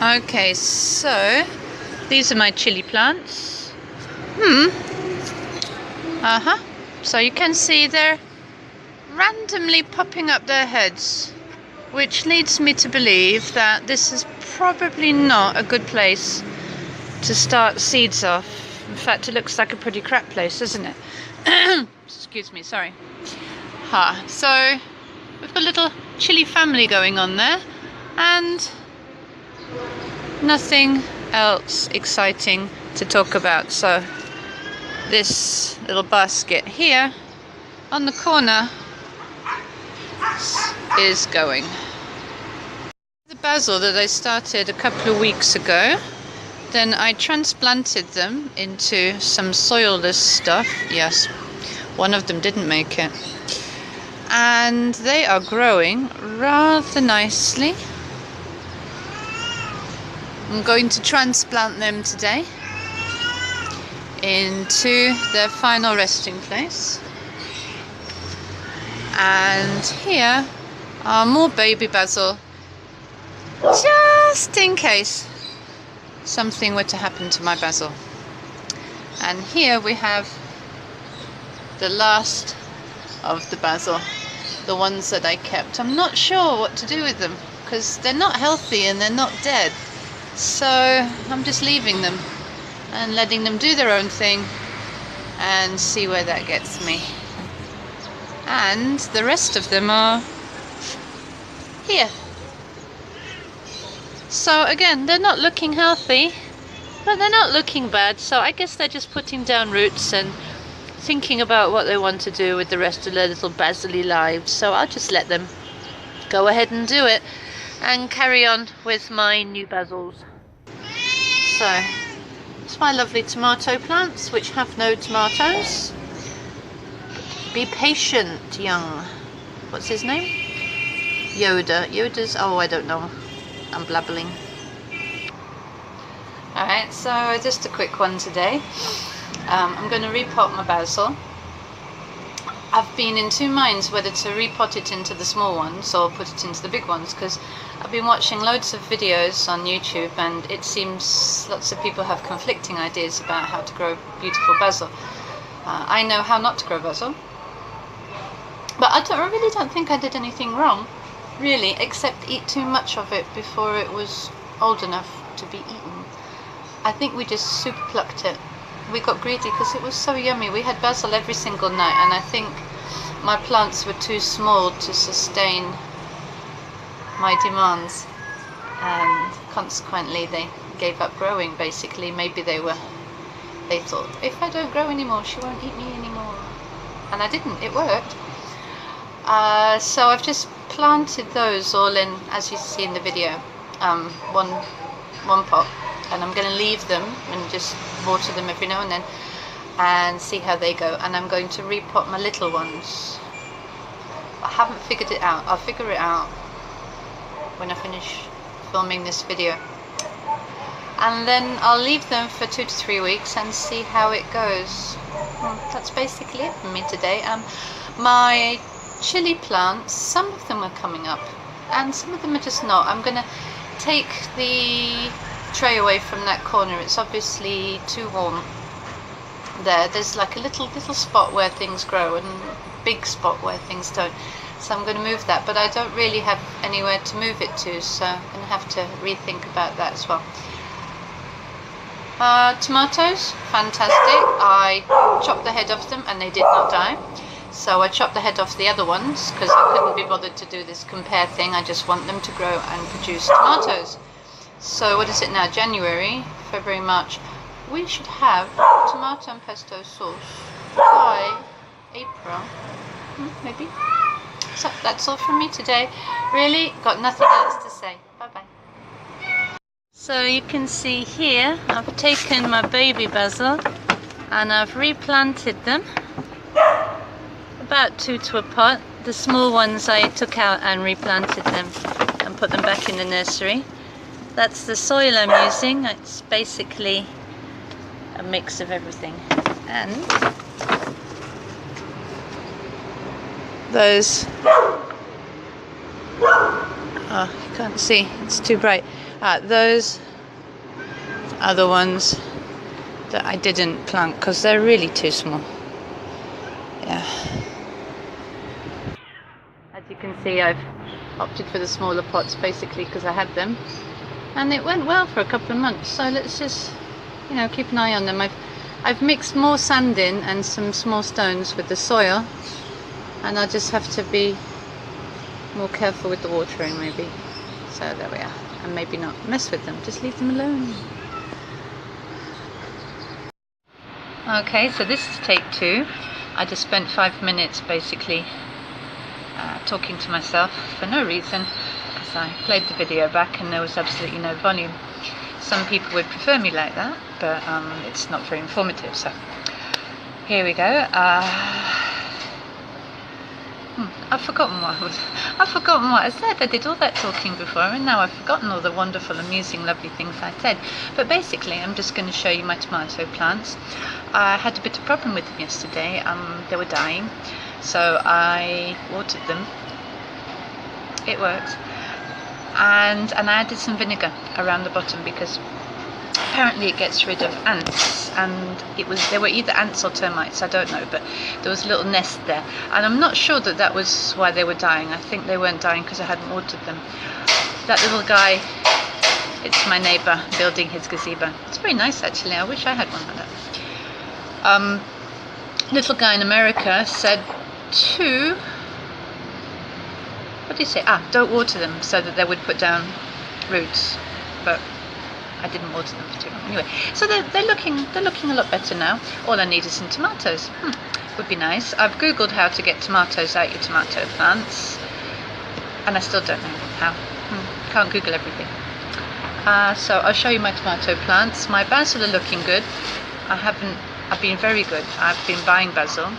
Okay, so these are my chili plants. So you can see they're randomly popping up their heads, which leads me to believe that this is probably not a good place to start seeds off. In fact, it looks like a pretty crap place, doesn't it? Excuse me, sorry. So we've got a little chili family going on there, and nothing else exciting to talk about. So this little basket here on the corner is going. The basil that I started a couple of weeks ago, then I transplanted them into some soilless stuff. Yes, one of them didn't make it. And they are growing rather nicely. I'm going to transplant them today into their final resting place. And here are more baby basil, just in case something were to happen to my basil. And here we have the last of the basil, the ones that I kept. I'm not sure what to do with them because they're not healthy and they're not dead. So I'm just leaving them and letting them do their own thing and see where that gets me. And the rest of them are here. So again, they're not looking healthy, but they're not looking bad. So I guess they're just putting down roots and thinking about what they want to do with the rest of their little basil-y lives. So I'll just let them go ahead and do it and carry on with my new basils. So it's my lovely tomato plants which have no tomatoes. Be patient, young. What's his name? Yoda. Yoda's, oh, I don't know. I'm blabbling. Alright, so just a quick one today. I'm going to repot my basil. I've been in two minds whether to repot it into the small ones or put it into the big ones, because I've been watching loads of videos on YouTube and it seems lots of people have conflicting ideas about how to grow beautiful basil. I know how not to grow basil, but I really don't think I did anything wrong, really, except eat too much of it before it was old enough to be eaten. I think we just super plucked it. We got greedy because it was so yummy. We had basil every single night, and I think my plants were too small to sustain my demands, and consequently they gave up growing. Basically, maybe they thought, if I don't grow anymore, she won't eat me anymore. And I didn't. It worked. So I've just planted those all in, as you see in the video, one pot. And I'm going to leave them and just water them every now and then and see how they go. And I'm going to repot my little ones. I haven't figured it out. I'll figure it out when I finish filming this video. And then I'll leave them for 2 to 3 weeks and see how it goes. That's basically it for me today. My chili plants, some of them are coming up and some of them are just not. I'm going to take the tray away from that corner. It's obviously too warm there. There's like a little spot where things grow and a big spot where things don't, so I'm going to move that, but I don't really have anywhere to move it to, so I'm going to have to rethink about that as well. Tomatoes, fantastic. I chopped the head off them and they did not die, so I chopped the head off the other ones because I couldn't be bothered to do this compare thing. I just want them to grow and produce tomatoes. So what is it now? January, February, March. We should have tomato and pesto sauce by April, maybe. So that's all from me today. Really, got nothing else to say. Bye-bye. So you can see here, I've taken my baby basil and I've replanted them. About 2 to a pot. The small ones I took out and replanted them and put them back in the nursery. That's the soil I'm using. It's basically a mix of everything. And those, oh, you can't see, it's too bright. Those are the ones that I didn't plant because they're really too small. Yeah. As you can see, I've opted for the smaller pots basically because I had them, and it went well for a couple of months. So let's just, you know, keep an eye on them. I've mixed more sand in and some small stones with the soil, and I'll just have to be more careful with the watering maybe. So there we are. And maybe not mess with them, just leave them alone. Okay, so this is take 2. I just spent 5 minutes basically talking to myself for no reason, because I played the video back and there was absolutely no volume. Some people would prefer me like that, but it's not very informative, so here we go. I've forgotten what I said. I did all that talking before, and now I've forgotten all the wonderful, amusing, lovely things I said. But basically, I'm just going to show you my tomato plants. I had a bit of problem with them yesterday. They were dying, so I watered them. It works. And I added some vinegar around the bottom because apparently it gets rid of ants, and they were either ants or termites, I don't know, but there was a little nest there, and I'm not sure that was why they were dying. I think they weren't dying because I hadn't watered them. That little guy, it's my neighbour building his gazebo. It's very nice actually. I wish I had one like that. Little guy in America said to, what did he say? Don't water them so that they would put down roots, but I didn't water them for too long. Anyway, so they're looking a lot better now. All I need is some tomatoes. Would be nice. I've googled how to get tomatoes out your tomato plants, and I still don't know how. Can't Google everything. So I'll show you my tomato plants. My basil are looking good. I've been very good. I've been buying basil.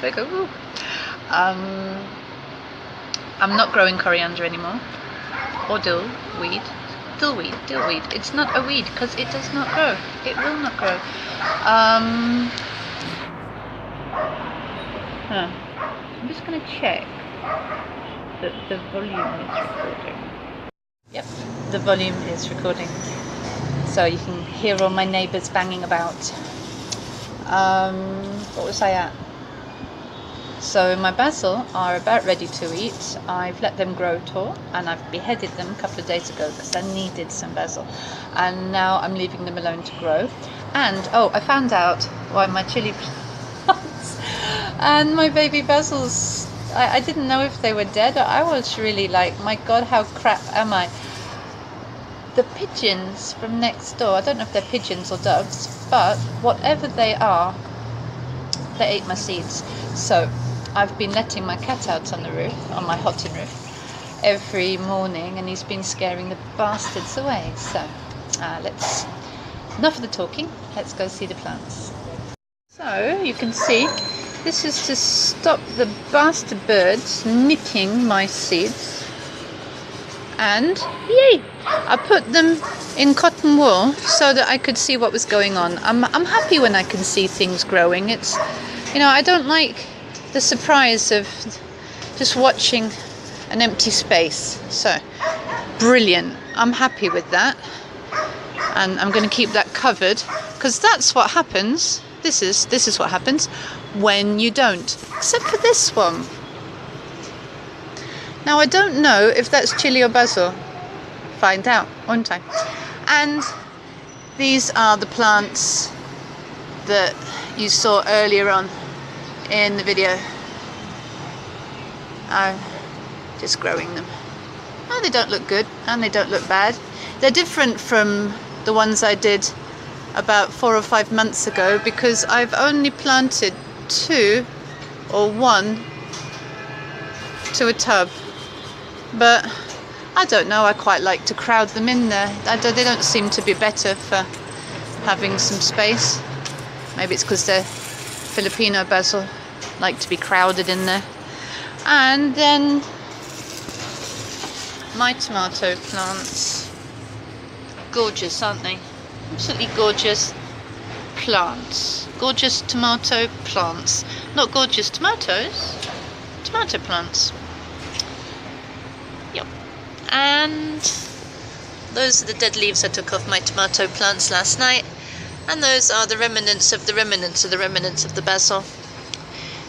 They go, ooh. I'm not growing coriander anymore, or dillweed. Dillweed. It's not a weed because it does not grow. It will not grow. I'm just going to check that the volume is recording. Yep, the volume is recording. So you can hear all my neighbours banging about. What was I at? So my basil are about ready to eat. I've let them grow tall, and I've beheaded them a couple of days ago because I needed some basil, and now I'm leaving them alone to grow. And I found out why my chili plants and my baby basils, I didn't know if they were dead. I was really like, my god, how crap am I? The pigeons from next door, I don't know if they're pigeons or doves, but whatever they are, they ate my seeds. So I've been letting my cat out on the roof, on my hot tin roof, every morning, and he's been scaring the bastards away. So enough of the talking, let's go see the plants. So you can see, this is to stop the bastard birds nipping my seeds. And yay! I put them in cotton wool so that I could see what was going on. I'm happy when I can see things growing. It's, you know, I don't like the surprise of just watching an empty space. So brilliant. I'm happy with that, and I'm going to keep that covered because that's what happens. This is what happens when you don't, except for this one. Now I don't know if that's chili or basil. Find out, won't I? And these are the plants that you saw earlier on in the video. I'm just growing them. Oh, they don't look good and they don't look bad. They're different from the ones I did about 4 or 5 months ago because I've only planted 2 or 1 to a tub. But I don't know, I quite like to crowd them in there. They don't seem to be better for having some space. Maybe it's because they're Filipino basil, like to be crowded in there. And then my tomato plants. Gorgeous, aren't they? Absolutely gorgeous plants. Gorgeous tomato plants. Not gorgeous tomatoes, tomato plants. Yep. And those are the dead leaves I took off my tomato plants last night. And those are the remnants of the remnants of the remnants of the basil.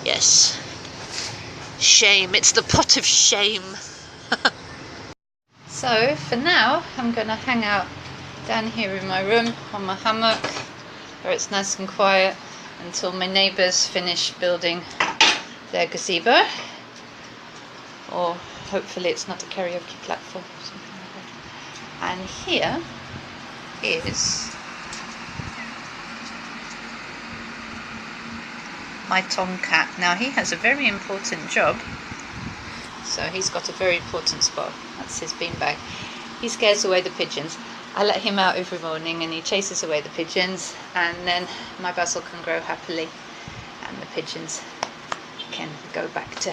Yes. Shame. It's the pot of shame. So, for now, I'm going to hang out down here in my room on my hammock, where it's nice and quiet, until my neighbours finish building their gazebo. Or hopefully it's not a karaoke platform or something like that. And here is my tomcat. Now he has a very important job, so he's got a very important spot. That's his beanbag. He scares away the pigeons. I let him out every morning and he chases away the pigeons, and then my basil can grow happily and the pigeons can go back to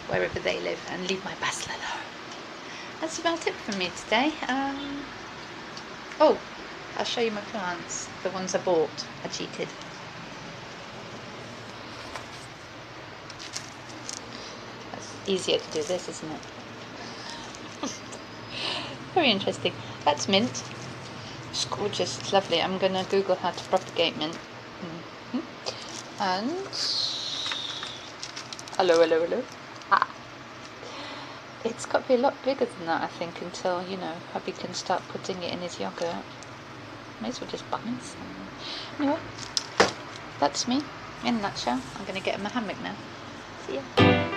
wherever they live and leave my basil alone. That's about it from me today. Oh, I'll show you my plants, the ones I bought. I cheated. Easier to do this, isn't it? Very interesting. That's mint. It's gorgeous. It's lovely. I'm going to Google how to propagate mint. And hello. It's got to be a lot bigger than that, I think, until, you know, hubby can start putting it in his yogurt. May as well just buy some. Anyway, that's me in a nutshell. I'm going to get in my hammock now. See ya.